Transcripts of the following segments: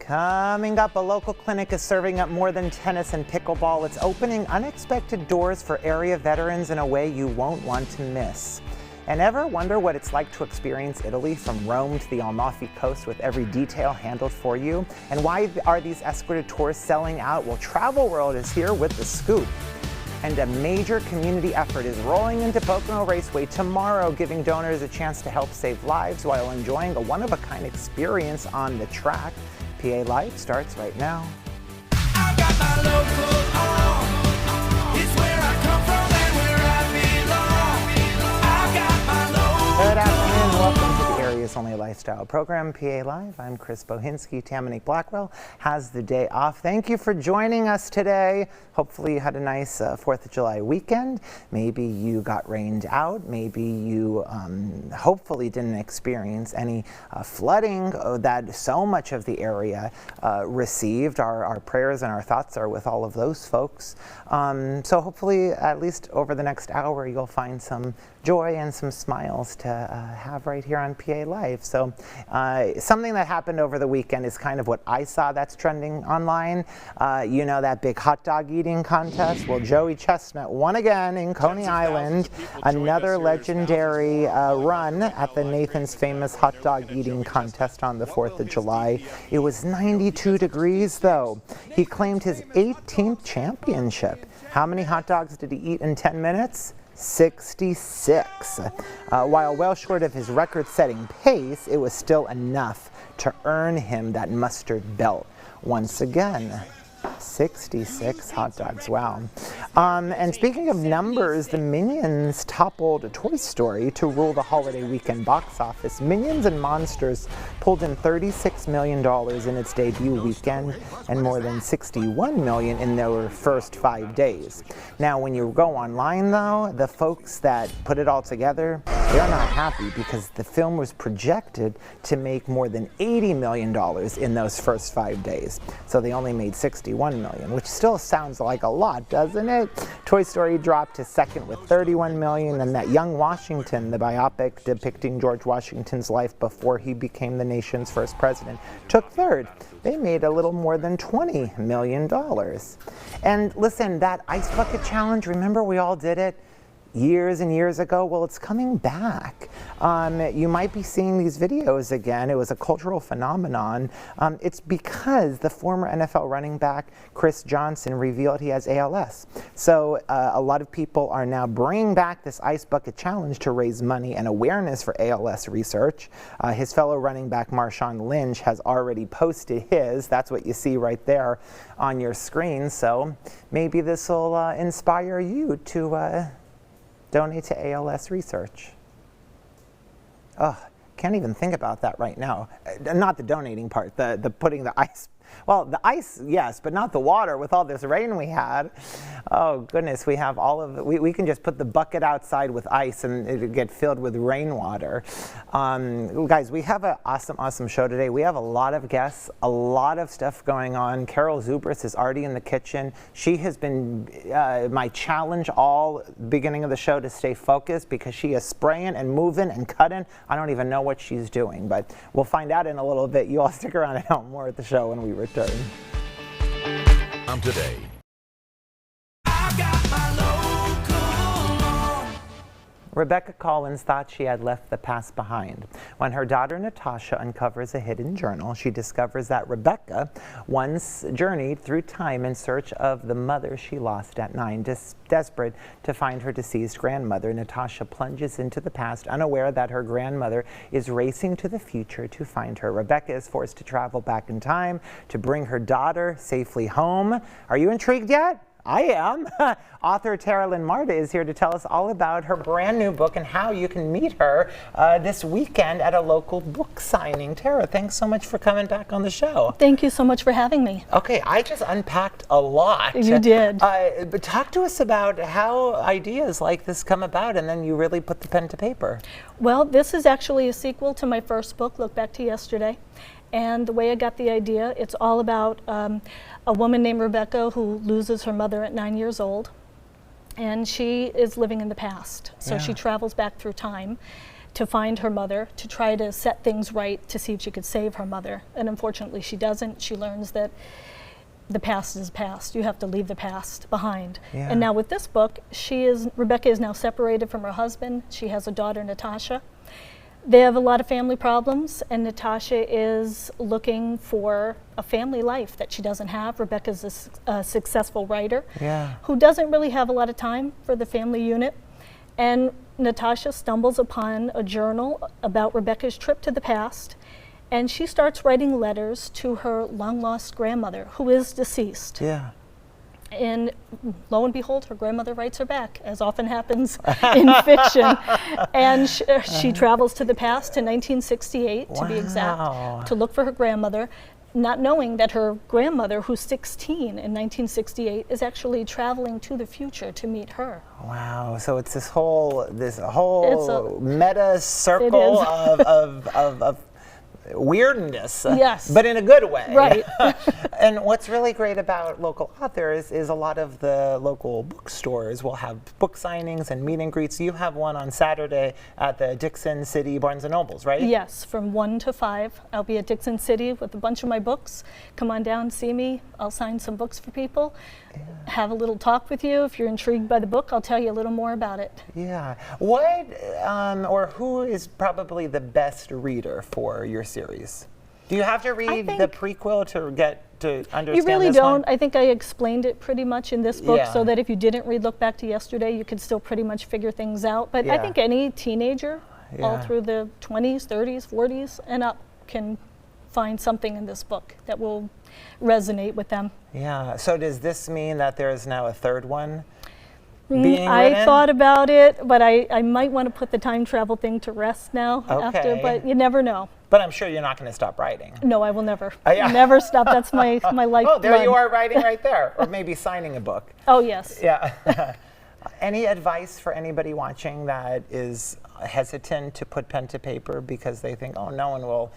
Coming up, a local clinic is serving up more than tennis and pickleball. It's opening unexpected doors for area veterans in a way you won't want to miss. And ever wonder what it's like to experience Italy from Rome to the Amalfi Coast with every detail handled for you? And why are these escorted tours selling out? Well, Travel World is here with the scoop. And a major community effort is rolling into Pocono Raceway tomorrow, giving donors a chance to help save lives while enjoying a one-of-a-kind experience on the track. PA Live starts right now. I got my local on. It's where I come from and where I belong. I got my local. Good afternoon. Welcome to the Area's Only Lifestyle program, PA Live. I'm Chris Bohinski. Tamanique Blackwell has the day off. Thank you for joining us today. Hopefully you had a nice 4th of July weekend. Maybe you got rained out. Maybe you hopefully didn't experience any flooding that so much of the area received. Our prayers and our thoughts are with all of those folks. So hopefully at least over the next hour you'll find some joy and some smiles to have right here on PA Live. So something that happened over the weekend is kind of what I saw that's trending online. You know, that big hot dog eating contest? Well, Joey Chestnut won again in Coney Island. Another legendary run at the Nathan's Famous Hot Dog Eating Contest on the 4th of July. It was 92 degrees though. He claimed his 18th championship. How many hot dogs did he eat in 10 minutes? 66. While well short of his record-setting pace, it was still enough to earn him that mustard belt once again. 66 hot dogs, wow. And speaking of numbers, the Minions toppled Toy Story to rule the holiday weekend box office. Minions and Monsters pulled in $36 million in its debut weekend and more than $61 million in their first 5 days. Now, when you go online, though, the folks that put it all together, they're not happy because the film was projected to make more than $80 million in those first 5 days. So they only made $61 million, which still sounds like a lot, doesn't it? Toy Story dropped to second with $31 million, and that Young Washington, the biopic depicting George Washington's life before he became the nation's first president, took third. They made a little more than $20 million. And listen, that Ice Bucket Challenge, remember we all did it years and years ago? Well, it's coming back. You might be seeing these videos again. It was a cultural phenomenon. It's because the former NFL running back Chris Johnson revealed he has ALS. So a lot of people are now bringing back this Ice Bucket Challenge to raise money and awareness for ALS research. His fellow running back Marshawn Lynch has already posted his. That's what you see right there on your screen. So maybe this will inspire you to donate to ALS research. Oh, can't even think about that right now. Not the donating part, the putting the ice. Well, the ice, yes, but not the water with all this rain we had. Oh, goodness, we have all of it. We can just put the bucket outside with ice and it'll get filled with rainwater. Guys, we have an awesome, awesome show today. We have a lot of guests, a lot of stuff going on. Carol Zubris is already in the kitchen. She has been my challenge all beginning of the show to stay focused because she is spraying and moving and cutting. I don't even know what she's doing, but we'll find out in a little bit. You all stick around and help more at the show when we return. Today. I got my local on. Rebecca Collins thought she had left the past behind. When her daughter Natasha uncovers a hidden journal, she discovers that Rebecca once journeyed through time in search of the mother she lost at 9. Desperate to find her deceased grandmother, Natasha plunges into the past, unaware that her grandmother is racing to the future to find her. Rebecca is forced to travel back in time to bring her daughter safely home. Are you intrigued yet? I am. Author Tara Lynn Marta is here to tell us all about her brand new book and how you can meet her this weekend at a local book signing. Tara, thanks so much for coming back on the show. Thank you so much for having me. Okay, I just unpacked a lot. You did. But talk to us about how ideas like this come about and then you really put the pen to paper. Well, this is actually a sequel to my first book, Look Back to Yesterday. And the way I got the idea, it's all about a woman named Rebecca who loses her mother at 9 years old. And she is living in the past. So she travels back through time to find her mother, to try to set things right, to see if she could save her mother. And unfortunately, she doesn't. She learns that the past is past. You have to leave the past behind. Yeah. And now with this book, Rebecca is now separated from her husband. She has a daughter, Natasha. They have a lot of family problems, and Natasha is looking for a family life that she doesn't have. Rebecca's a successful writer Yeah. who doesn't really have a lot of time for the family unit. And Natasha stumbles upon a journal about Rebecca's trip to the past, and she starts writing letters to her long-lost grandmother, who is deceased. Yeah. And lo and behold, her grandmother writes her back, as often happens in fiction. And she travels to the past to 1968, to be Wow. exact, to look for her grandmother, not knowing that her grandmother, who's 16 in 1968, is actually traveling to the future to meet her. Wow. So it's this whole meta circle It is. of weirdness. Yes. But in a good way. Right. And what's really great about local authors is a lot of the local bookstores will have book signings and meet and greets. You have one on Saturday at the Dixon City Barnes & Nobles, right? Yes, from 1 to 5. I'll be at Dixon City with a bunch of my books. Come on down, see me. I'll sign some books for people. Have a little talk with you. If you're intrigued by the book, I'll tell you a little more about it. Yeah. What or who is probably the best reader for your series? Do you have to read the think- prequel to get to understand You really this don't. one? I think I explained it pretty much in this book Yeah. so that if you didn't read Look Back to Yesterday, you could still pretty much figure things out. But I Yeah. think any teenager, all Yeah. through the 20s, 30s, 40s, and up, can find something in this book that will resonate with them. Yeah. So does this mean that there is now a third one being I written? thought about it, but I might want to put the time travel thing to rest now after, Okay. but you never know. But I'm sure you're not going to stop writing. No, I will never. Yeah. Never stop. That's my life. Oh, there you are writing right there. Or maybe signing a book. Oh, yes. Yeah. Any advice for anybody watching that is hesitant to put pen to paper because they think, oh, no one will,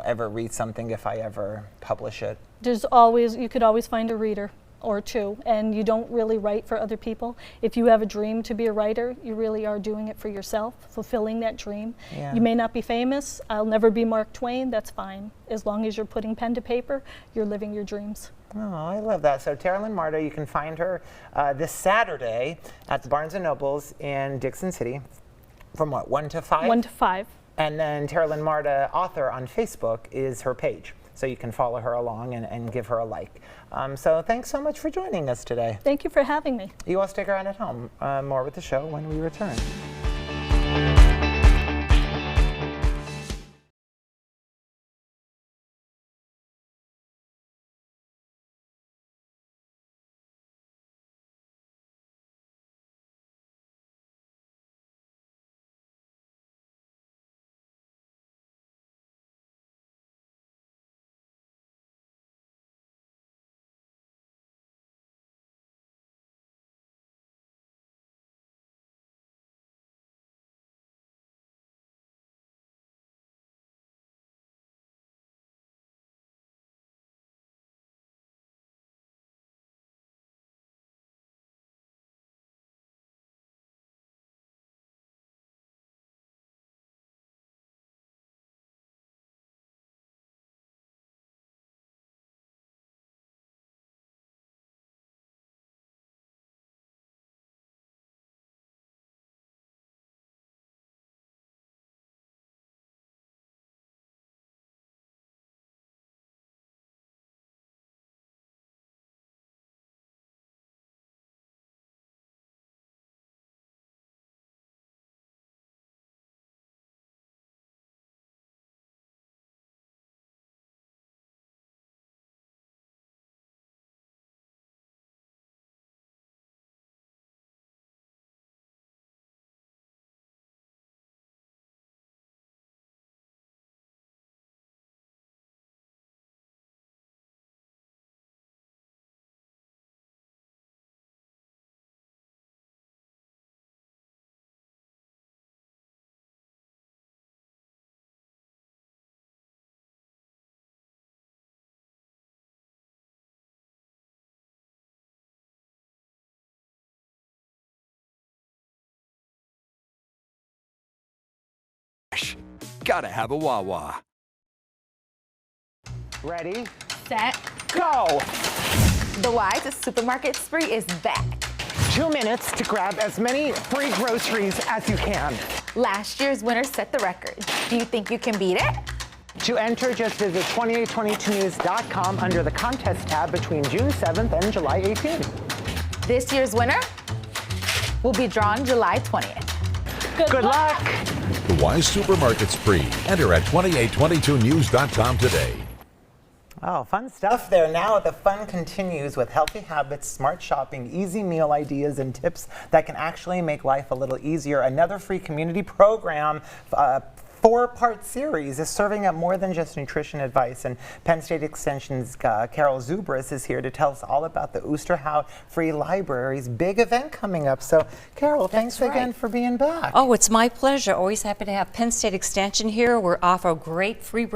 ever read something if I ever publish it? You could always find a reader or two, and you don't really write for other people. If you have a dream to be a writer, you really are doing it for yourself, fulfilling that dream. Yeah. You may not be famous. I'll never be Mark Twain. That's fine. As long as you're putting pen to paper, you're living your dreams. Oh, I love that. So Teralyn Marta, you can find her this Saturday at the Barnes & Nobles in Dixon City from 1 to 5? 1 to 5. And then Teralyn Marta, author on Facebook, is her page. So you can follow her along and give her a like. So thanks so much for joining us today. Thank you for having me. You all stick around at home. More with the show when we return. fresh. Gotta have a Wawa. Ready? Set. Go! The Wise Supermarket Spree is back. 2 minutes to grab as many free groceries as you can. Last year's winner set the record. Do you think you can beat it? To enter, just visit 2822news.com under the contest tab between June 7th and July 18th. This year's winner will be drawn July 20th. Good luck! The Wise Supermarket Spree. Enter at 2822news.com today. Oh, fun stuff there. Now the fun continues with healthy habits, smart shopping, easy meal ideas, and tips that can actually make life a little easier. Another free community program, 4-part series, is serving up more than just nutrition advice. And Penn State Extension's Carol Zubris is here to tell us all about the Oosterhout Free Library's big event coming up. So, Carol, thanks again for being back. Oh, it's my pleasure. Always happy to have Penn State Extension here. We're offer great free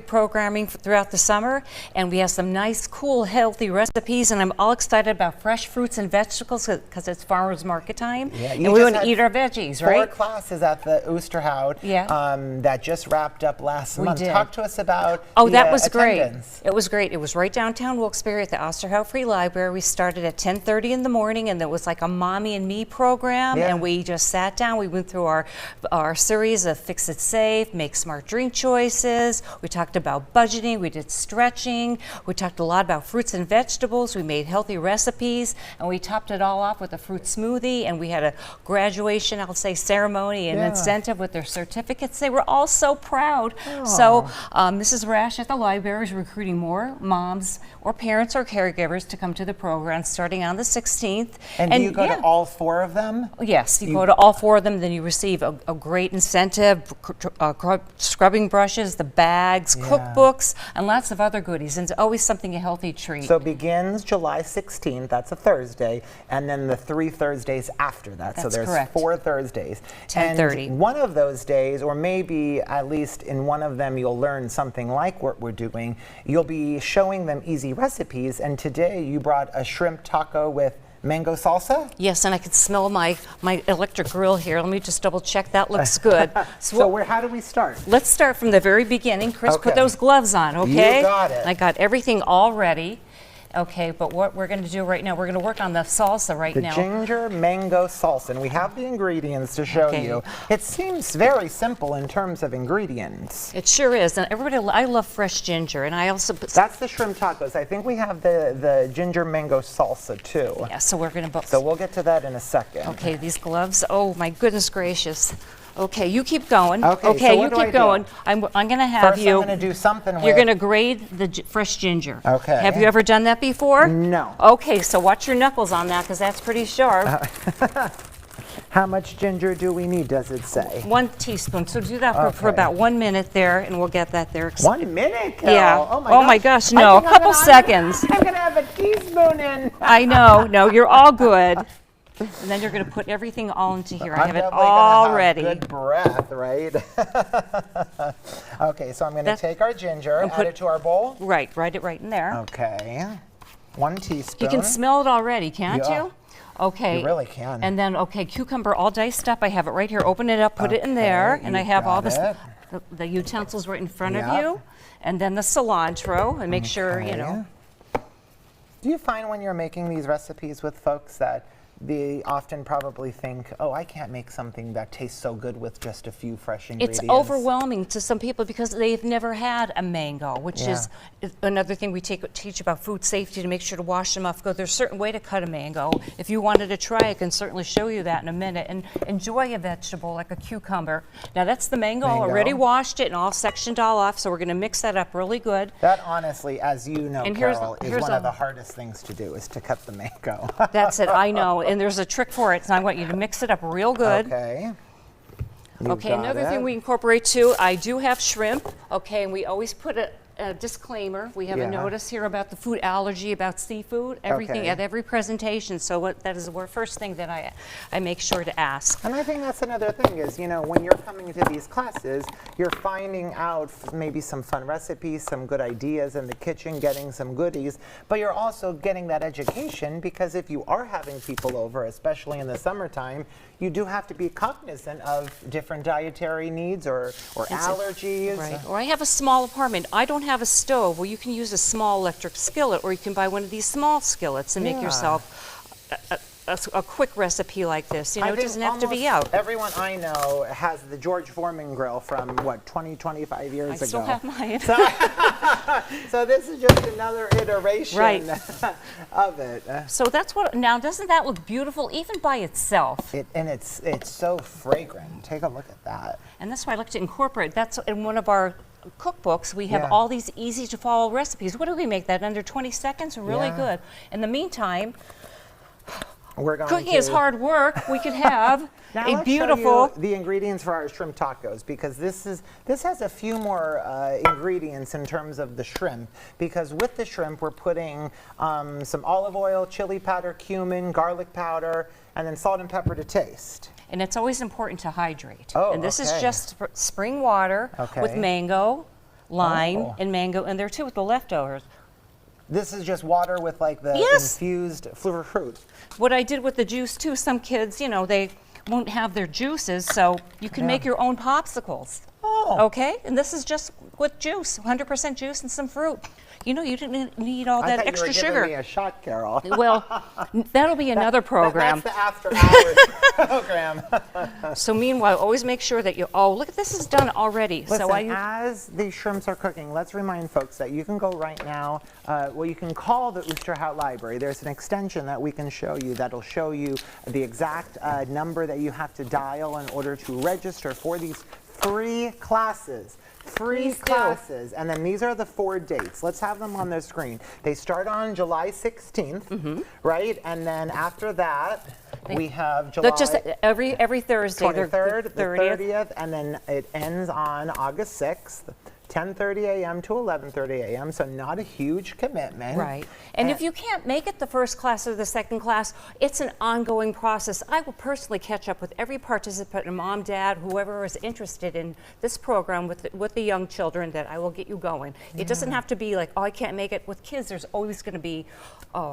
programming throughout the summer, and we have some nice, cool, healthy recipes. And I'm all excited about fresh fruits and vegetables because it's farmers market time, Yeah, and we want to eat our veggies, 4 right? classes at the Oosterhout. Yeah. That just wrapped up last month. did. Talk to us about Oh, the, that was great. attendance. It was great. It was right downtown Wilkes-Barre at the Oosterhout Free Library. We started at 10:30 in the morning, and it was like a mommy and me program. Yeah. And we just sat down. We went through our series of Fix It Safe, Make Smart Drink Choices. We talked about budgeting. We did stretching. We talked a lot about fruits and vegetables. We made healthy recipes, and we topped it all off with a fruit smoothie. And we had a graduation, I'll say, ceremony and Yeah. incentive with their certificates. They were all so proud. So Mrs. Rash at the library is recruiting more moms or parents or caregivers to come to the program starting on the 16th. And do you go yeah. to all 4 of them? Yes, you go to all 4 of them, then you receive a great incentive, scrubbing brushes, the bags, cookbooks, and lots of other goodies. And it's always something a healthy treat. So it begins July 16th, that's a Thursday, and then the 3 Thursdays after that. So That's there's correct. 4 Thursdays. 10:30. And one of those days, or maybe at least in one of them, you'll learn something like what we're doing. You'll be showing them easy recipes, and today you brought a shrimp taco with mango salsa? Yes, and I can smell my electric grill here. Let me just double check. That looks good. So how do we start? Let's start from the very beginning. Chris, Okay. put those gloves on, okay? You got it. I got everything all ready. Okay, but what we're going to do right now, we're going to work on the salsa right The now. ginger mango salsa, and we have the ingredients to show Okay. you. It seems very simple in terms of ingredients. It sure is, and everybody, I love fresh ginger, and I also put. That's the shrimp tacos. I think we have the ginger mango salsa too. Yeah, so we're going to. So we'll get to that in a second. Okay, these gloves. Oh my goodness gracious. Okay, you keep going. Okay, so what you do I keep do? going. I'm going to have First, you. I'm going to do something You're with... going to grade the fresh ginger. Okay. Have you ever done that before? No. Okay, so watch your knuckles on that because that's pretty sharp. How much ginger do we need, does it say? 1 teaspoon. So do that for Okay. about 1 minute there, and we'll get that there. 1 minute, Carol? Yeah. Oh my gosh. no, I a think couple seconds. I'm going to have a teaspoon in. I know. No, you're all good. And then you're going to put everything all into here. I have it definitely gonna all have ready. Good breath, right? Okay, so I'm going to That's- take our ginger, and add put- it to our bowl. Right, write it right in there. Okay. 1 teaspoon. You can smell it already, can't Yeah. you? Okay. You really can. And then, okay, cucumber all diced up. I have it right here. Open it up, put it in there, Okay, and I you have all got this, it. the utensils right in front Yep. of you. And then the cilantro, and make sure, you know. Do you find when you're making these recipes with folks that they often probably think, oh, I can't make something that tastes so good with just a few fresh ingredients? It's overwhelming to some people because they've never had a mango, which is another thing we teach about food safety to make sure to wash them off. There's a certain way to cut a mango. If you wanted to try, I can certainly show you that in a minute. And enjoy a vegetable like a cucumber. Now that's the mango. Already washed it and all sectioned all off, so we're going to mix that up really good. That honestly, as you know, And Carol, is here's one a- of the hardest things to do, is to cut the mango. That's it, I know. And there's a trick for it, so I want you to mix it up real good. Okay. You Okay, got another it. thing we incorporate too, I do have shrimp, okay, and we always put a disclaimer. We have Yeah. a notice here about the food allergy, about seafood, everything Okay. at every presentation. So that is the first thing that I make sure to ask. And I think that's another thing is, when you're coming to these classes, you're finding out maybe some fun recipes, some good ideas in the kitchen, getting some goodies, but you're also getting that education because if you are having people over, especially in the summertime, you do have to be cognizant of different dietary needs or allergies. Right. Or I have a small apartment. I don't have a stove. Well, you can use a small electric skillet, or you can buy one of these small skillets and make Yeah. yourself a quick recipe like this. I It think doesn't have to be almost out. Everyone I know has the George Foreman grill from 25 years I ago. still have mine. So this is just another iteration Right. of it. So that's what. Now, doesn't that look beautiful, even by itself? And it's so fragrant. Take a look at that. And that's why I like to incorporate. That's in one of our cookbooks. We have Yeah. all these easy to follow recipes. What do we make that under 20 seconds? Really Yeah. good. In the meantime, We're going cooking to, is hard work. We could have Now a let's beautiful. show you the ingredients for our shrimp tacos because this has a few more ingredients in terms of the shrimp because with the shrimp we're putting some olive oil, chili powder, cumin, garlic powder, and then salt and pepper to taste. And it's always important to hydrate. Oh, and this okay. is just spring water with Okay. mango, lime, Oh. and mango in there too with the leftovers. This is just water with like the Yes. infused fruit. What I did with the juice too, some kids, they won't have their juices, so you can make your own popsicles. Oh. Okay? And this is just with juice, 100% juice and some fruit. You didn't need all I that thought extra you were sugar. giving me a shot, Carol. Well, that'll be another program. That's the after hours program. So meanwhile, always make sure that look at this is done already. Listen, so I as the shrimps are cooking, let's remind folks that you can go right now, you can call the Oosterhout Library. There's an extension that we can show you that'll show you the exact number that you have to dial in order to register for these free classes. Free Please do. classes. And then these are the 4 dates. Let's have them on the screen. They start on July 16th, right? And then after that, we have July just every Thursday, the 23rd, the 30th. 30th, and then it ends on August 6th, 10:30 a.m. to 11:30 a.m. So not a huge commitment. Right. And if you can't make it the first class or the second class, it's an ongoing process. I will personally catch up with every participant, and mom, dad, whoever is interested in this program with the young children, that I will get you going. It doesn't have to be like, I can't make it. With kids, there's always going to be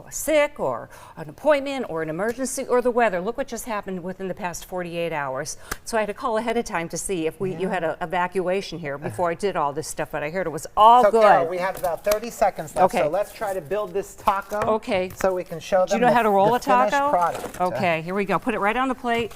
sick or an appointment or an emergency or the weather. Look what just happened within the past 48 hours. So I had to call ahead of time to see if you had an evacuation here before I did all this stuff, but I heard it was all So good. Carol, we have about 30 seconds left. Okay. So let's try to build this taco. Okay. So we can show them Do you know how to roll the a taco? finished product. Okay, here we go. Put it right on the plate.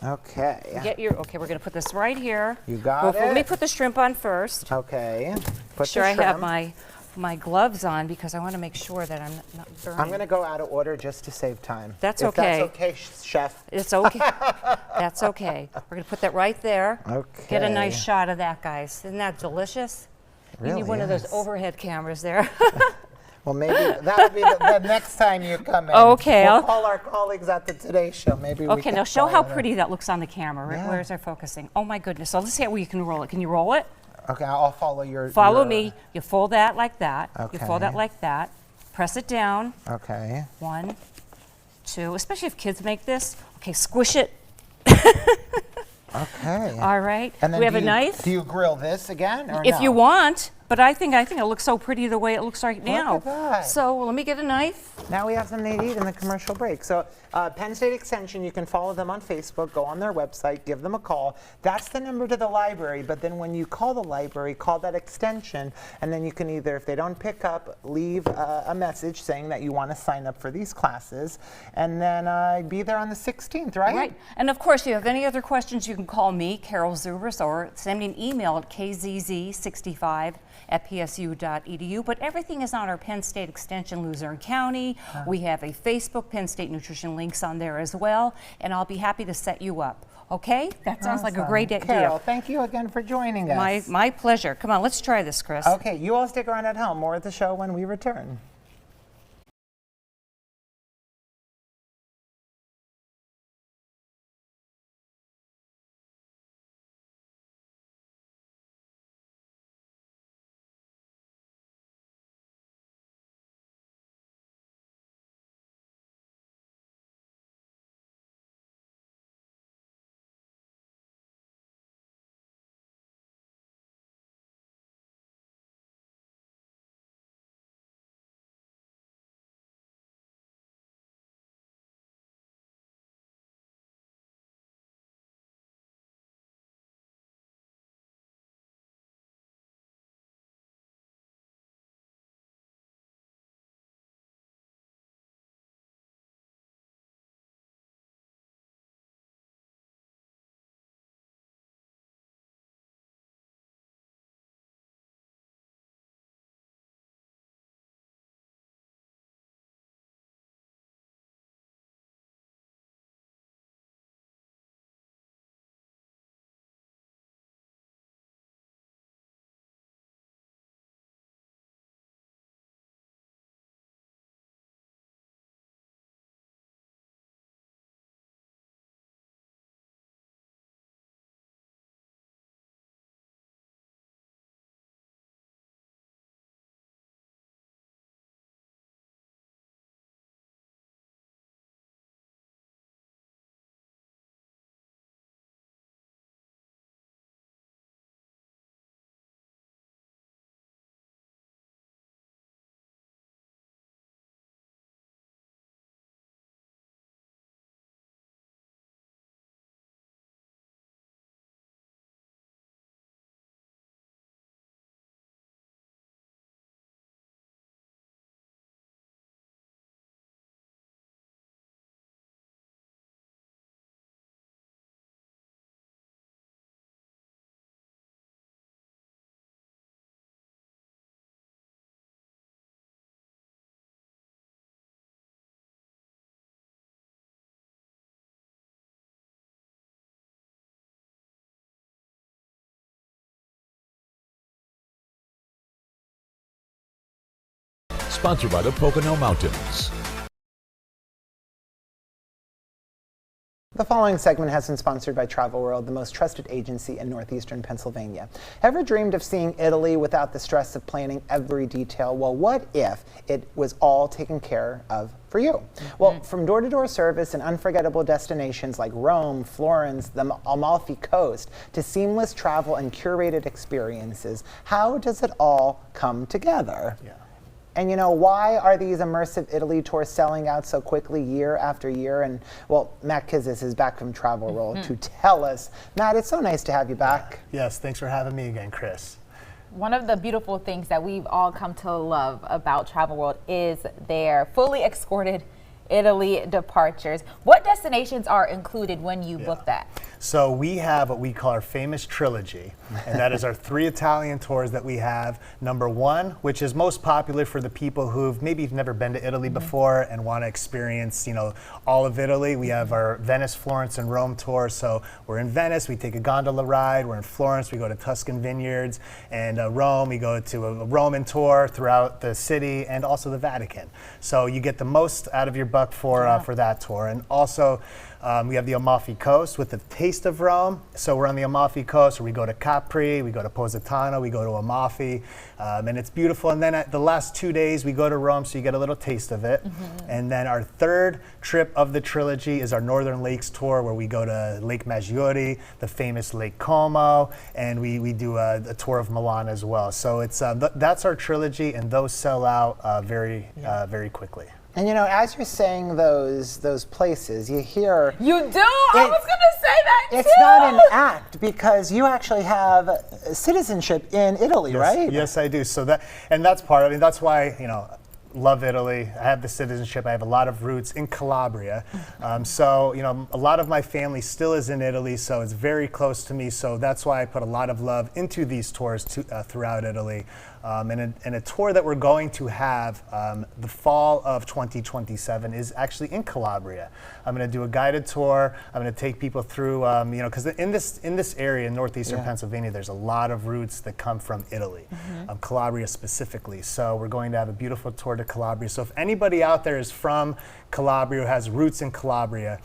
Okay. Okay, we're gonna put this right here. You got Well, let me it. put the shrimp on first. Okay. Put Make sure the I have shrimp. my gloves on because I want to make sure that I'm not burning. I'm going to go out of order just to save time. That's If okay. That's okay, chef. It's okay. That's okay. We're gonna put that right there. Get a nice Okay. shot of that, guys. Isn't that delicious? You Really need one of those is. overhead cameras there. Well, maybe that'll be the next time you come in. Okay, We'll I'll- call our colleagues at the Today Show. Maybe we Okay, can now show follow how them. pretty that looks on the camera. Yeah. Where's our focusing? Oh my goodness. So let's see how you can roll it. Can you roll it? Okay, I'll follow your. Follow your- me. You fold that like that. You fold that Okay. like that. Press it down. Okay. 1, 2. Especially if kids make this. Okay, squish it. Okay. All right. And then we have do a you- knife. Do you grill this again, or If no? you want, but I think it looks so pretty the way it looks right now. at that. So let me get a knife. Now we have something to eat in the commercial break. So Penn State Extension, you can follow them on Facebook, go on their website, give them a call. That's the number to the library, but then when you call the library, call that extension, and then you can either, if they don't pick up, leave a message saying that you want to sign up for these classes, and then be there on the 16th, right? Right. And of course, if you have any other questions, you can call me, Carol Zubris, or send me an email at kzz65@psu.edu. But everything is on our Penn State Extension, Luzerne County. We have a Facebook, Penn State Nutrition links on there as well, and I'll be happy to set you up. Okay? That sounds like a Awesome. great idea. Carol, thank you again for joining us. My pleasure. Come on, let's try this, Chris. Okay, you all stick around at home. More at the show when we return. Sponsored by the Pocono Mountains. The following segment has been sponsored by Travel World, the most trusted agency in northeastern Pennsylvania. Ever dreamed of seeing Italy without the stress of planning every detail? Well, what if it was all taken care of for you? Well, from door-to-door service and unforgettable destinations like Rome, Florence, the Amalfi Coast, to seamless travel and curated experiences, how does it all come together? And you know, why are these immersive Italy tours selling out so quickly year after year? And well, Matt Kizis is back from Travel World to tell us. Matt, it's so nice to have you back. Yes, thanks for having me again, Chris. One of the beautiful things that we've all come to love about Travel World is their fully escorted Italy departures. What destinations are included when you book that? So we have what we call our famous trilogy, and that is our 3 Italian tours that we have. Number 1, which is most popular for the people who've maybe never been to Italy before and want to experience, you know, all of Italy. We have our Venice, Florence, and Rome tour. So we're in Venice, we take a gondola ride. We're in Florence, we go to Tuscan vineyards, and Rome, we go to a Roman tour throughout the city and also the Vatican. So you get the most out of your buck for that tour. And also, we have the Amalfi Coast with the Taste of Rome. So we're on the Amalfi Coast, where we go to Capri, we go to Positano, we go to Amalfi, and it's beautiful. And then at the last 2 days, we go to Rome, so you get a little taste of it. And then our 3rd trip of the trilogy is our Northern Lakes tour, where we go to Lake Maggiore, the famous Lake Como, and we do a tour of Milan as well. So it's that's our trilogy, and those sell out very quickly. And you know, as you're saying those places, you hear You do? I was going to say that too. it's not an act, because you actually have citizenship in Italy, right? Yes, I do. So that's part of it. That's why, you know, love Italy. I have the citizenship. I have a lot of roots in Calabria. So, you know, a lot of my family still is in Italy, so it's very close to me. So that's why I put a lot of love into these tours throughout Italy. And a tour that we're going to have the fall of 2027 is actually in Calabria. I'm going to do a guided tour. I'm going to take people through, you know, because in this area in northeastern Pennsylvania, there's a lot of routes that come from Italy, Calabria specifically. So we're going to have a beautiful tour to Calabria. So if anybody out there is from Calabria, who has roots in Calabria,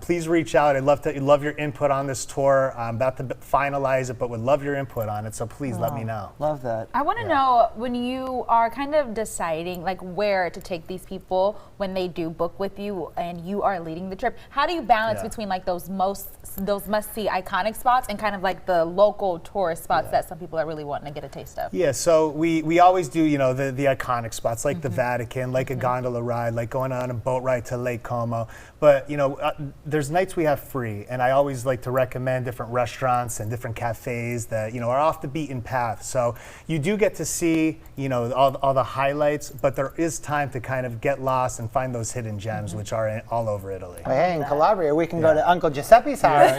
please reach out. I'd love your input on this tour. I'm about to finalize it, but would love your input on it. So please let me know. Love that. I want to know, when you are kind of deciding like where to take these people when they do book with you and you are leading the trip, how do you balance between like those must-see iconic spots and kind of like the local tourist spots that some people are really wanting to get a taste of? Yeah, so we always do, you know, the iconic spots like the Vatican, like a gondola ride, like going on a boat ride to Lake Como. But, you know, there's nights we have free, and I always like to recommend different restaurants and different cafes that, you know, are off the beaten path. So you do get to see, you know, all the highlights, but there is time to kind of get lost and find those hidden gems, which are all over Italy. Well, hey, in Calabria, we can go to Uncle Giuseppe's house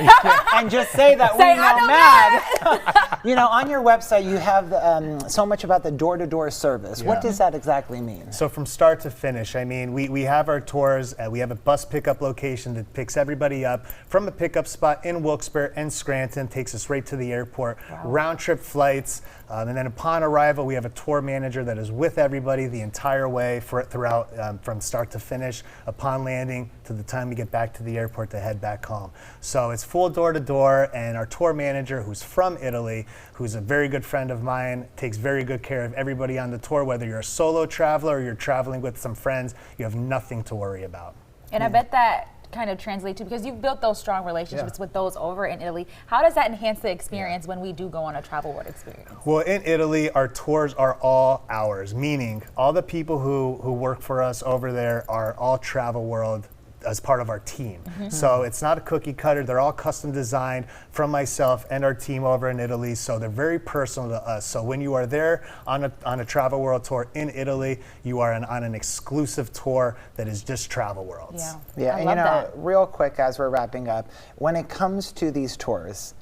and just say that we know Mad. You know, on your website, you have so much about the door-to-door service. What does that exactly mean? So from start to finish, I mean, we have our tours. We have a bus pickup location that picks everybody up from a pickup spot in Wilkes-Barre and Scranton, takes us right to the airport, round-trip flights, and then upon arrival, we have a tour manager that is with everybody the entire way throughout, from start to finish, upon landing to the time we get back to the airport to head back home. So it's full door-to-door, and our tour manager, who's from Italy, who's a very good friend of mine, takes very good care of everybody on the tour. Whether you're a solo traveler or you're traveling with some friends, you have nothing to worry about. And I bet that kind of translate to, because you've built those strong relationships with those over in Italy. How does that enhance the experience when we do go on a Travel World experience? Well, in Italy, our tours are all ours, meaning all the people who work for us over there are all Travel World as part of our team. So it's not a cookie cutter. They're all custom designed from myself and our team over in Italy. So they're very personal to us. So when you are there on a Travel World tour in Italy, you are on an exclusive tour that is just Travel World's. Yeah, and you know, real quick as we're wrapping up, when it comes to these tours,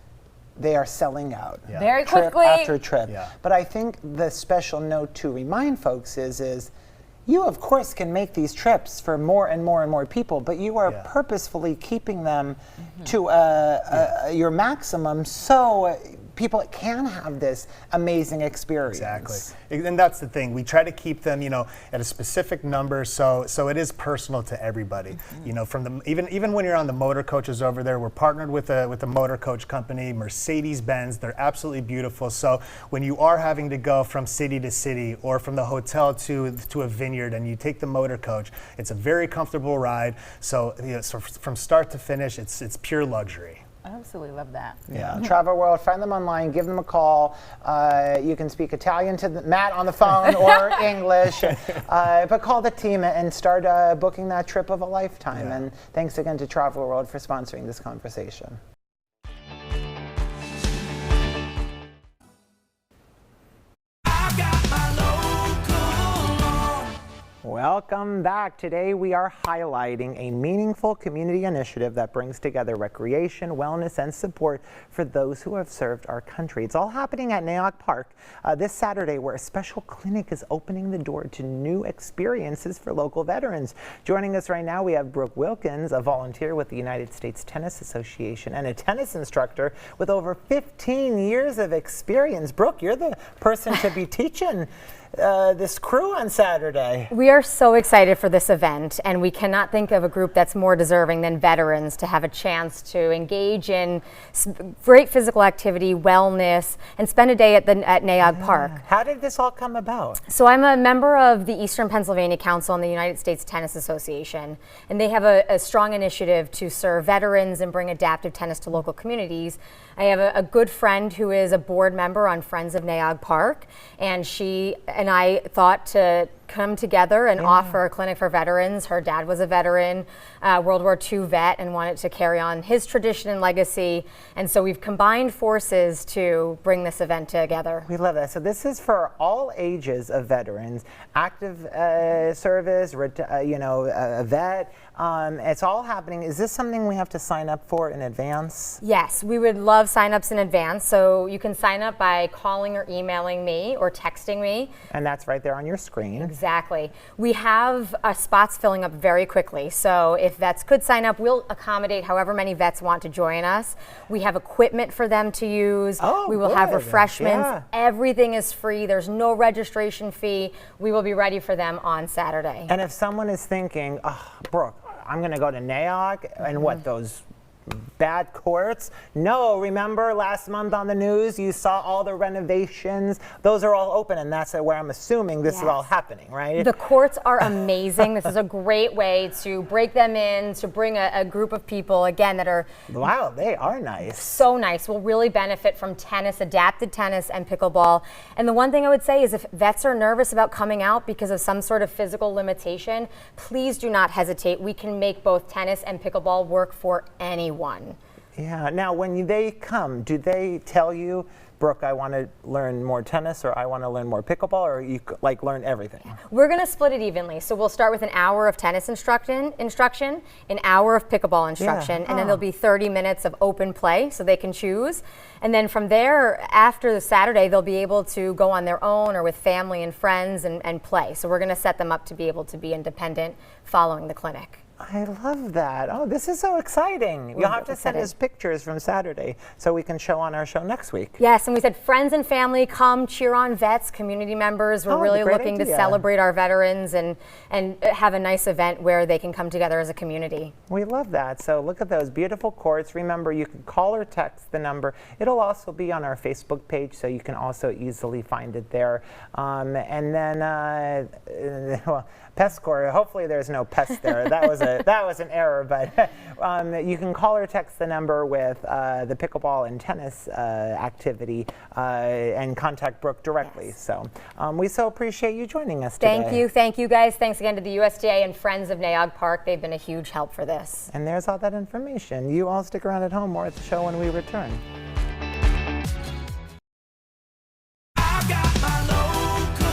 they are selling out very trip quickly after trip. But I think the special note to remind folks is you, of course, can make these trips for more and more and more people, but you are purposefully keeping them to your maximum so people can have this amazing experience. Exactly. And that's the thing. We try to keep them, at a specific number, so it is personal to everybody. From the even when you're on the motor coaches over there, we're partnered with a motor coach company, Mercedes-Benz. They're absolutely beautiful. So when you are having to go from city to city or from the hotel to a vineyard and you take the motor coach, it's a very comfortable ride. So, so from start to finish, it's pure luxury. I absolutely love that. Yeah, Travel World, find them online, give them a call. You can speak Italian to Matt on the phone or English, but call the team and start booking that trip of a lifetime. Yeah. And thanks again to Travel World for sponsoring this conversation. I got my local on. Welcome back. Today we are highlighting a meaningful community initiative that brings together recreation, wellness, and support for those who have served our country. It's all happening at Nayoc Park this Saturday, where a special clinic is opening the door to new experiences for local veterans. Joining us right now, we have Brooke Wilkins, a volunteer with the United States Tennis Association and a tennis instructor with over 15 years of experience. Brooke, you're the person to be teaching this crew on Saturday. We are so excited for this event, and we cannot think of a group that's more deserving than veterans to have a chance to engage in great physical activity, wellness, and spend a day at Nayoc Park. How did this all come about? So I'm a member of the Eastern Pennsylvania Council and the United States Tennis Association, and they have a strong initiative to serve veterans and bring adaptive tennis to local communities. I have a good friend who is a board member on Friends of Nayoc Park, and she and I thought to come together and offer a clinic for veterans. Her dad was a veteran, World War II vet, and wanted to carry on his tradition and legacy. And so we've combined forces to bring this event together. We love that. So this is for all ages of veterans, active service, a vet. It's all happening. Is this something we have to sign up for in advance? Yes, we would love signups in advance. So you can sign up by calling or emailing me or texting me. And that's right there on your screen. Exactly. We have spots filling up very quickly. So if vets could sign up, we'll accommodate however many vets want to join us. We have equipment for them to use. Oh, we will have good. refreshments. Yeah. Everything is free. There's no registration fee. We will be ready for them on Saturday. And if someone is thinking, oh, Brooke, I'm going to go to Nayoc and what, those bad courts? No, remember last month on the news you saw all the renovations. Those are all open, and that's where I'm assuming this is all happening, right? The courts are amazing. This is a great way to break them in, to bring a group of people, again, that are Wow, they are nice. so nice, will really benefit from tennis, adapted tennis, and pickleball. And the one thing I would say is if vets are nervous about coming out because of some sort of physical limitation, please do not hesitate. We can make both tennis and pickleball work for anyone. Yeah. Now, when they come, do they tell you, Brooke, I want to learn more tennis, or I want to learn more pickleball, or you like learn everything? We're going to split it evenly. So we'll start with an hour of tennis instruction, an hour of pickleball instruction, and then there'll be 30 minutes of open play so they can choose. And then from there, after the Saturday, they'll be able to go on their own or with family and friends and play. So we're going to set them up to be able to be independent following the clinic. I love that. Oh, this is so exciting. You'll have to send us pictures from Saturday so we can show on our show next week. Yes, and we said friends and family, come cheer on vets, community members. We're really great looking to idea. celebrate our veterans and have a nice event where they can come together as a community. We love that. So look at those beautiful courts. Remember, you can call or text the number. It'll also be on our Facebook page, so you can also easily find it there. And then, well, PestCorps, hopefully there's no pest there. That was an error, but you can call or text the number with the pickleball and tennis activity and contact Brooke directly. Yes. So we so appreciate you joining us today. Thank you guys. Thanks again to the USDA and Friends of Nayoc Park. They've been a huge help for this. And there's all that information. You all stick around at home. More at the show when we return. I got my local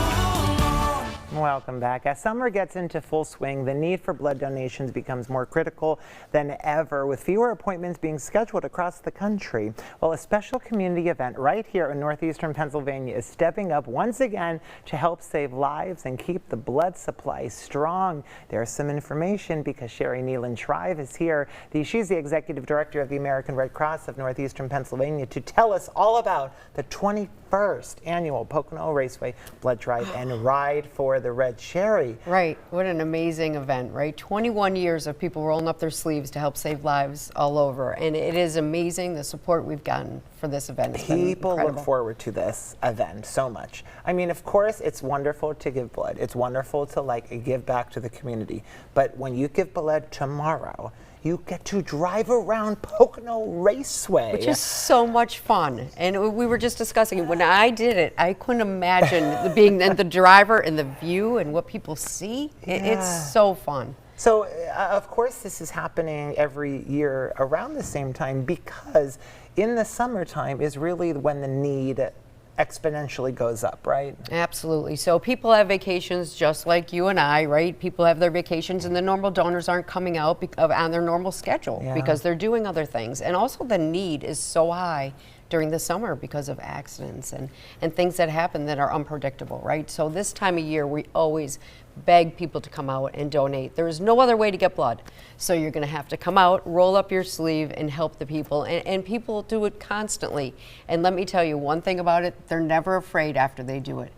on. Welcome back. As summer gets into full swing, the need for blood donations becomes more critical than ever, with fewer appointments being scheduled across the country. Well, a special community event right here in northeastern Pennsylvania is stepping up once again to help save lives and keep the blood supply strong. There's some information because Sherry Nealon Shrive is here. She's the executive director of the American Red Cross of northeastern Pennsylvania to tell us all about the 21st annual Pocono Raceway Blood Drive and Ride for the Red. Sherry. Right. What an amazing event, right? 21 years of people rolling up their sleeves to help save lives all over. And it is amazing the support we've gotten for this event. It's been People look incredible. forward to this event so much. I mean, of course, it's wonderful to give blood. It's wonderful to give back to the community. But when you give blood tomorrow, you get to drive around Pocono Raceway. Which is so much fun. And we were just discussing it. When I did it, I couldn't imagine being the driver and the view and what people see. It's so fun. So, of course, this is happening every year around the same time because in the summertime is really when the need exponentially goes up, right? Absolutely. So people have vacations just like you and I, right? People have their vacations and the normal donors aren't coming out on their normal schedule because they're doing other things. And also the need is so high during the summer because of accidents and things that happen that are unpredictable, right? So this time of year, we always beg people to come out and donate. There is no other way to get blood. So you're gonna have to come out, roll up your sleeve and help the people. And people do it constantly. And let me tell you one thing about it, they're never afraid after they do it.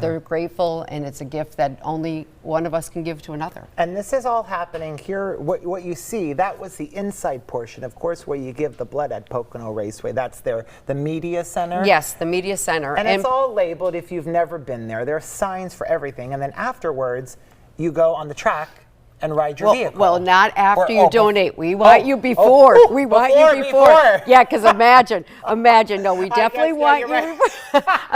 They're grateful, and it's a gift that only one of us can give to another. And this is all happening here. What you see, that was the inside portion, of course, where you give the blood at Pocono Raceway. That's the media center. Yes, the media center. And it's all labeled if you've never been there. There are signs for everything. And then afterwards, you go on the track and ride your vehicle. Well, not after you donate. We want you before. We want you before. Yeah, because imagine. No, we definitely want you.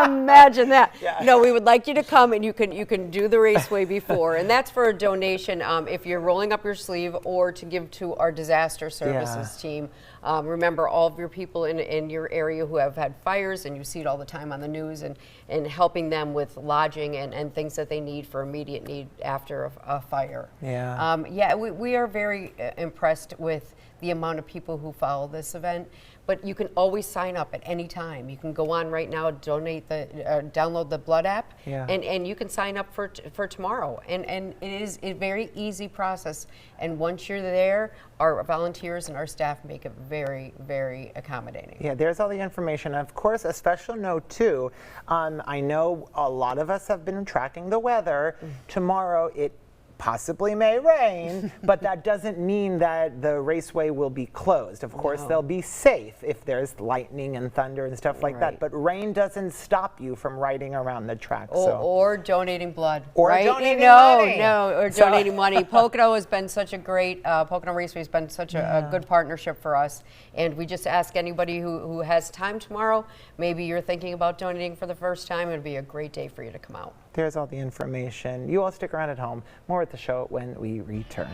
Imagine that. Yeah. No, we would like you to come and you can do the raceway before, and that's for a donation if you're rolling up your sleeve or to give to our disaster services team. Remember all of your people in your area who have had fires, and you see it all the time on the news, and helping them with lodging and things that they need for immediate need after a fire. We are very impressed with the amount of people who follow this event. But you can always sign up at any time. You can go on right now, download the Blood app, and you can sign up for tomorrow. And it is a very easy process. And once you're there, our volunteers and our staff make it very, very accommodating. Yeah, there's all the information. Of course, a special note too. I know a lot of us have been tracking the weather. Tomorrow, it possibly may rain, but that doesn't mean that the raceway will be closed. Of course, they'll be safe if there's lightning and thunder and stuff like that, but rain doesn't stop you from riding around the track. Or donating blood. Or right? donating money. Or donating money. Pocono has been such a great, Pocono Raceway has been such a good partnership for us. And we just ask anybody who has time tomorrow, maybe you're thinking about donating for the first time, it would be a great day for you to come out. There's all the information. You all stick around at home. More at the show when we return.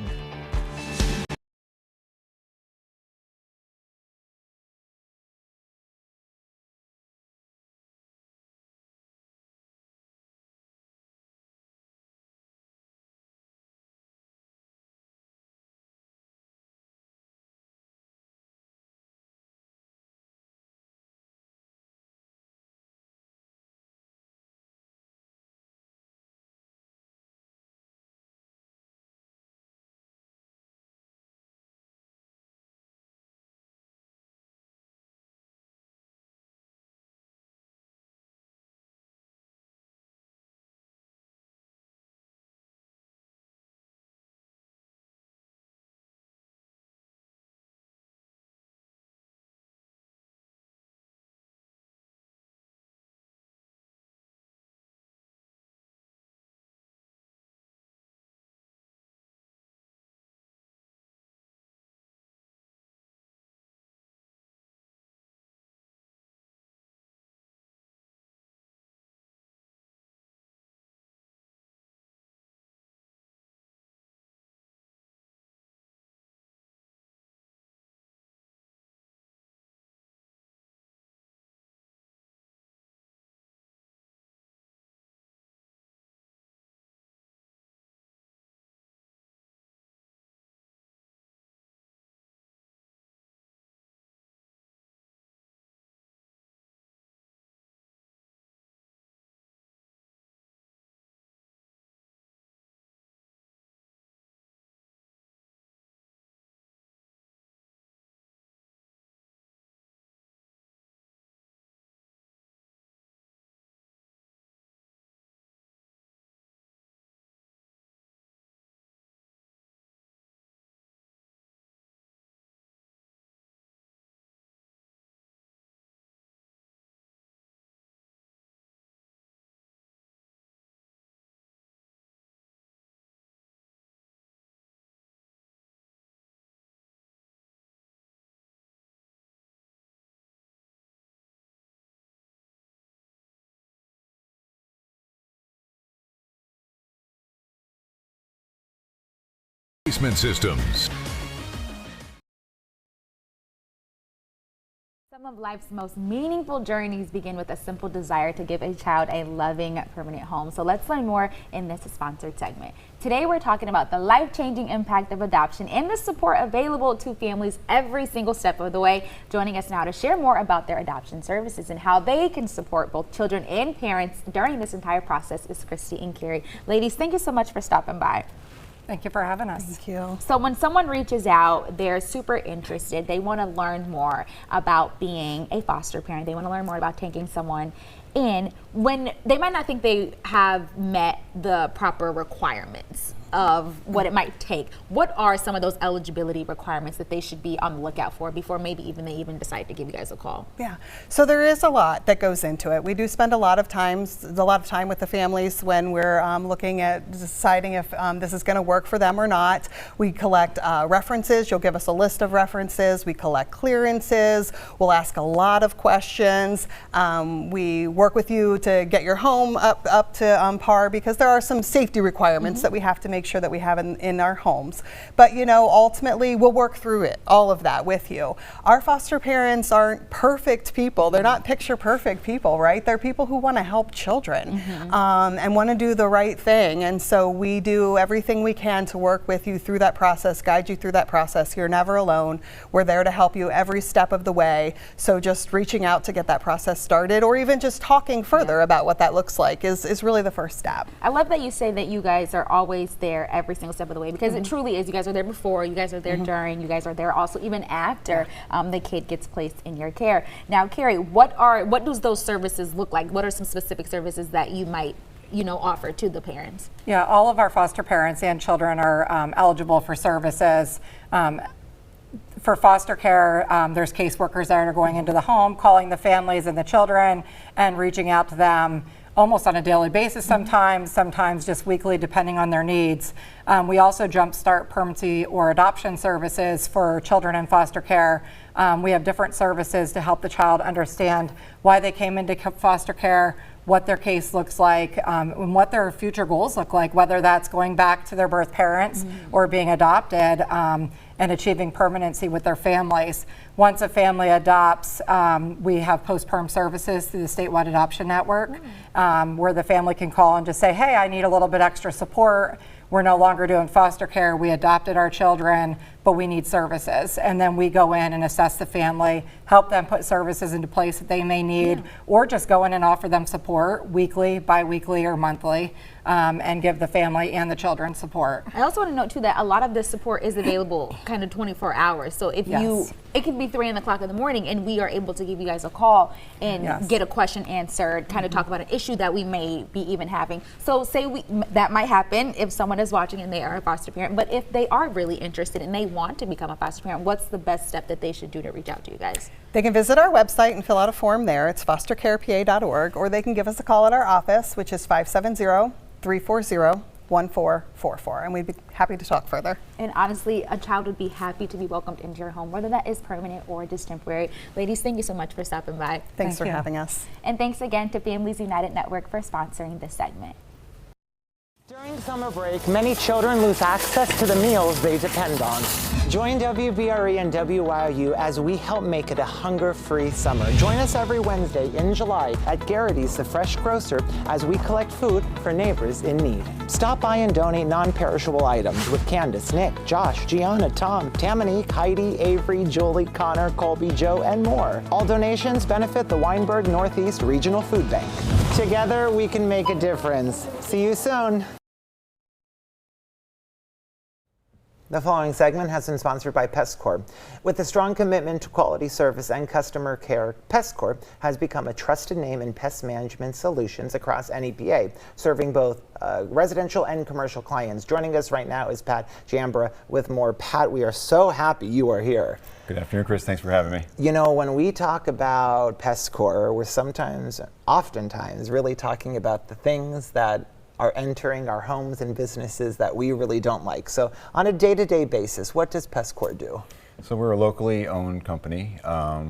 Basement Systems. Some of life's most meaningful journeys begin with a simple desire to give a child a loving, permanent home. So let's learn more in this sponsored segment. Today we're talking about the life-changing impact of adoption and the support available to families every single step of the way. Joining us now to share more about their adoption services and how they can support both children and parents during this entire process is Christy and Carrie. Ladies, thank you so much for stopping by. Thank you for having us. Thank you. So when someone reaches out, they're super interested. They want to learn more about being a foster parent. They want to learn more about taking someone in when they might not think they have met the proper requirements of what it might take. What are some of those eligibility requirements that they should be on the lookout for before maybe they even decide to give you guys a call? Yeah, so there is a lot that goes into it. We do spend a lot of time with the families when we're looking at deciding if this is going to work for them or not. We collect references. You'll give us a list of references. We collect clearances. We'll ask a lot of questions. We work with you to get your home up to par because there are some safety requirements that we have to make sure that we have in our homes. But ultimately we'll work through it, all of that with you. Our foster parents aren't perfect people. They're not picture perfect people, right? They're people who want to help children and want to do the right thing. And so we do everything we can to work with you through that process, guide you through that process. You're never alone. We're there to help you every step of the way. So just reaching out to get that process started or even just talking further about what that looks like is really the first step. I love that you say that you guys are always there every single step of the way because it truly is. You guys are there before, you guys are there during, you guys are there also even after the kid gets placed in your care. Now, Carrie, what does those services look like? What are some specific services that you might offer to the parents? Yeah, all of our foster parents and children are eligible for services. For foster care, there's caseworkers that are going into the home, calling the families and the children and reaching out to them almost on a daily basis sometimes just weekly depending on their needs. We also jumpstart permanency or adoption services for children in foster care. We have different services to help the child understand why they came into foster care, what their case looks like, and what their future goals look like, whether that's going back to their birth parents or being adopted and achieving permanency with their families. Once a family adopts, we have post-perm services through the statewide adoption network where the family can call and just say, hey, I need a little bit extra support. We're no longer doing foster care. We adopted our children, but we need services. And then we go in and assess the family, help them put services into place that they may need, or just go in and offer them support weekly, bi-weekly, or monthly, and give the family and the children support. I also want to note too that a lot of this support is available kind of 24 hours. So if it could be 3 o'clock in the morning and we are able to give you guys a call and get a question answered, kind of talk about an issue that we may be even having. So say that might happen if someone is watching and they are a foster parent, but if they are really interested and they want to become a foster parent, what's the best step that they should do to reach out to you guys? They can visit our website and fill out a form there. It's fostercarepa.org, or they can give us a call at our office, which is 570-340-1444, and we'd be happy to talk further. And honestly, a child would be happy to be welcomed into your home, whether that is permanent or just temporary. Ladies, thank you so much for stopping by. Thanks for having us. And thanks again to Families United Network for sponsoring this segment. During summer break, many children lose access to the meals they depend on. Join WBRE and WYU as we help make it a hunger-free summer. Join us every Wednesday in July at Garrity's, the fresh grocer, as we collect food for neighbors in need. Stop by and donate non-perishable items with Candace, Nick, Josh, Gianna, Tom, Tamanique, Heidi, Avery, Julie, Connor, Colby, Joe, and more. All donations benefit the Weinberg Northeast Regional Food Bank. Together, we can make a difference. See you soon. The following segment has been sponsored by PestCorp. With a strong commitment to quality service and customer care, PestCorp has become a trusted name in pest management solutions across NEPA, serving both residential and commercial clients. Joining us right now is Pat Jambra with more. Pat, we are so happy you are here. Good afternoon, Chris. Thanks for having me. You know, when we talk about PestCorp, we're oftentimes really talking about the things that are entering our homes and businesses that we really don't like. So on a day-to-day basis, what does PestCorp do? So we're a locally owned company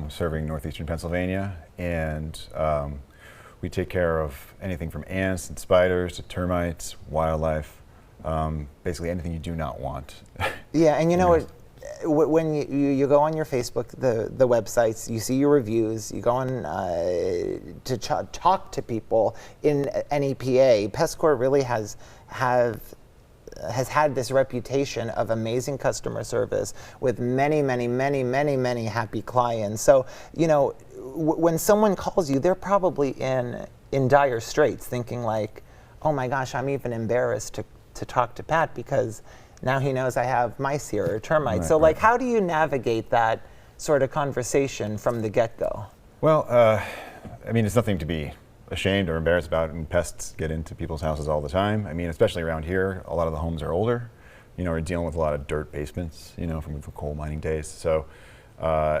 serving northeastern Pennsylvania, and we take care of anything from ants and spiders to termites, wildlife, basically anything you do not want. Yeah, and you know what? When you go on your Facebook, the websites, you see your reviews, you go on to talk to people in NEPA, Pestcor really has had this reputation of amazing customer service with many happy clients. So, you know, when someone calls you, they're probably in dire straits, thinking like, oh my gosh, I'm even embarrassed to talk to Pat because now he knows I have mice here or termites. So like, how do you navigate that sort of conversation from the get-go? Well, I mean, it's nothing to be ashamed or embarrassed about, and pests get into people's houses all the time. I mean, especially around here, a lot of the homes are older. You know, we're dealing with a lot of dirt basements, you know, from the coal mining days. So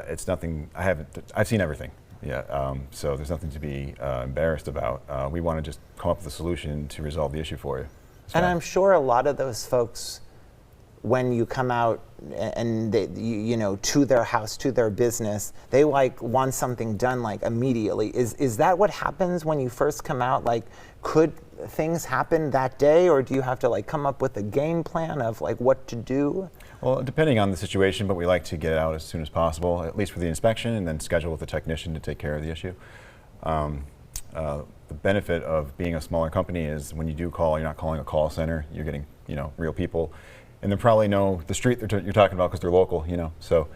it's nothing, I've seen everything. Yeah, so there's nothing to be embarrassed about. We want to just come up with a solution to resolve the issue for you. And I'm sure a lot of those folks, when you come out and they, you know, to their house, to their business, they like want something done like immediately. Is that what happens when you first come out? Like, could things happen that day, or do you have to like come up with a game plan of like what to do? Well, depending on the situation, but we like to get it out as soon as possible, at least for the inspection, and then schedule with the technician to take care of the issue. The benefit of being a smaller company is when you do call, you're not calling a call center. You're getting, you know, real people, and they probably know the street you're talking about because they're local, you know. So,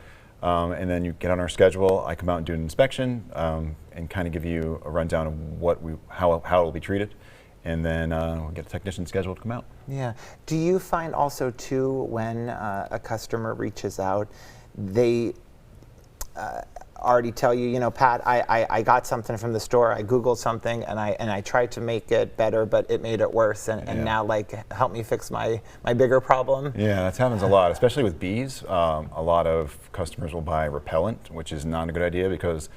and then you get on our schedule. I come out and do an inspection and kind of give you a rundown of how it will be treated, and then we'll get a technician scheduled to come out. Yeah. Do you find also too when a customer reaches out, they already tell you, you know, Pat, I got something from the store, I Googled something, and I tried to make it better, but it made it worse, and now like help me fix my bigger problem? Yeah, that happens a lot, especially with bees. A lot of customers will buy repellent, which is not a good idea because,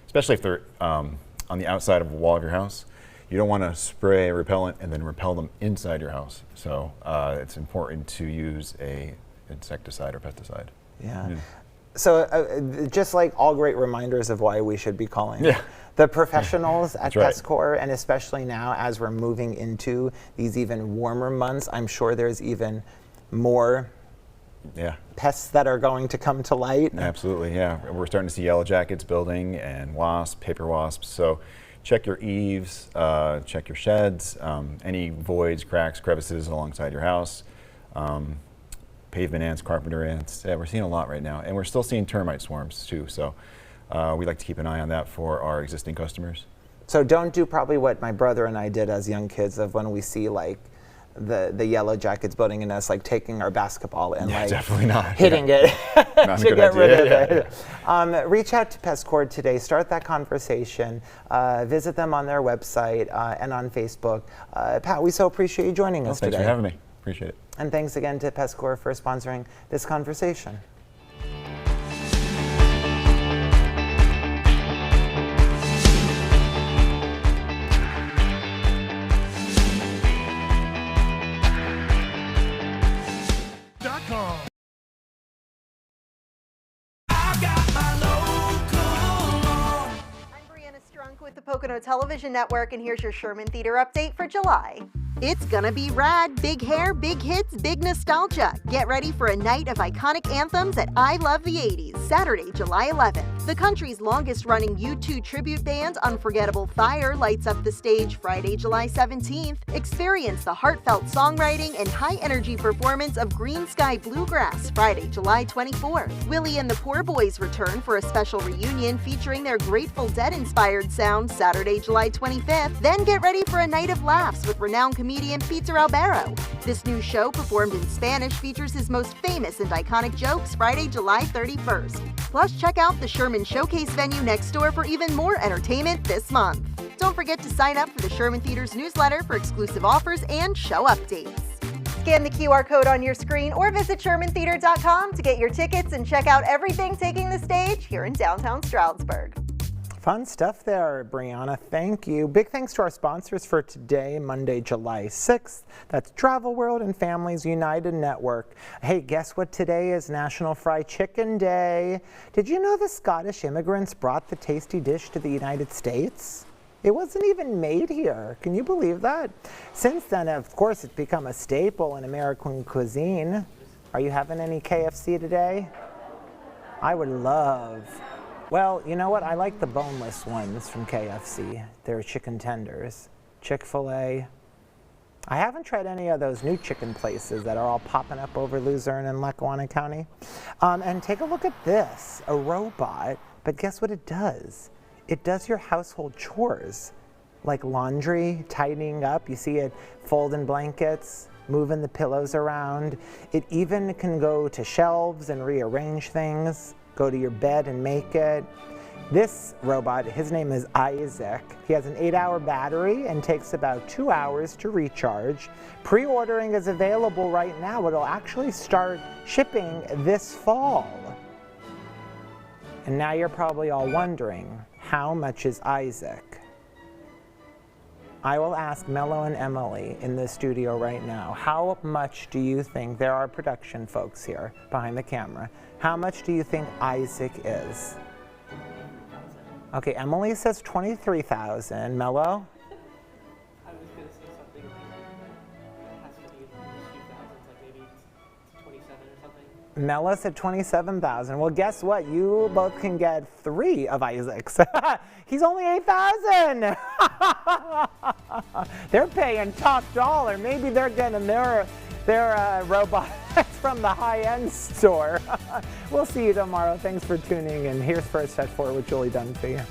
especially if they're on the outside of a wall of your house, you don't want to spray repellent and then repel them inside your house. So it's important to use a insecticide or pesticide. Yeah. So just like all great reminders of why we should be calling the professionals at Pestcor, and especially now as we're moving into these even warmer months, I'm sure there's even more pests that are going to come to light. Absolutely, yeah. We're starting to see yellow jackets building and wasps, paper wasps. So check your eaves, check your sheds, any voids, cracks, crevices alongside your house. Pavement ants, carpenter ants. Yeah, we're seeing a lot right now. And we're still seeing termite swarms too. So we like to keep an eye on that for our existing customers. So don't do probably what my brother and I did as young kids of when we see like the yellow jackets building in us, like taking our basketball and like definitely not. Hitting it to get rid of it. Reach out to Pestcor today. Start that conversation. Visit them on their website and on Facebook. Pat, we so appreciate you joining us today. Thanks for having me. Appreciate it. And thanks again to Pestcor for sponsoring this conversation. With the Pocono Television Network, and here's your Sherman Theater update for July. It's gonna be rad. Big hair, big hits, big nostalgia. Get ready for a night of iconic anthems at I Love the 80s, Saturday, July 11th. The country's longest-running U2 tribute band, Unforgettable Fire, lights up the stage Friday, July 17th. Experience the heartfelt songwriting and high-energy performance of Green Sky Bluegrass, Friday, July 24th. Willie and the Poor Boys return for a special reunion featuring their Grateful Dead-inspired sound, Saturday, July 25th. Then get ready for a night of laughs with renowned comedian Peter Albero. This new show, performed in Spanish, features his most famous and iconic jokes, Friday, July 31st. Plus, check out the Sherman Showcase venue next door for even more entertainment this month. Don't forget to sign up for the Sherman Theater's newsletter for exclusive offers and show updates. Scan the QR code on your screen or visit ShermanTheater.com to get your tickets and check out everything taking the stage here in downtown Stroudsburg. Fun stuff there, Brianna. Thank you. Big thanks to our sponsors for today, Monday, July 6th. That's Travel World and Families United Network. Hey, guess what today is? National Fried Chicken Day. Did you know the Scottish immigrants brought the tasty dish to the United States? It wasn't even made here. Can you believe that? Since then, of course, it's become a staple in American cuisine. Are you having any KFC today? I would love. Well, you know what? I like the boneless ones from KFC. They're chicken tenders. Chick-fil-A. I haven't tried any of those new chicken places that are all popping up over Luzerne and Lackawanna County. And take a look at this, a robot, but guess what it does? It does your household chores, like laundry, tidying up. You see it folding blankets, moving the pillows around. It even can go to shelves and rearrange things, go to your bed and make it. This robot, his name is Isaac. He has an 8-hour battery and takes about 2 hours to recharge. Pre-ordering is available right now. It'll actually start shipping this fall. And now you're probably all wondering, how much is Isaac? I will ask Mello and Emily in the studio right now, how much do you think, there are production folks here behind the camera, how much do you think Isaac is? Okay, Emily says 23,000. Mello? I was going to say something that has to be a few thousands, like maybe 27 or something. Mella said 27,000. Well, guess what? You both can get 3 of Isaac's. He's only 8,000. They're paying top dollar. Maybe they're getting their robot from the high-end store. We'll see you tomorrow. Thanks for tuning in. Here's First at 4 with Julie Dunphy.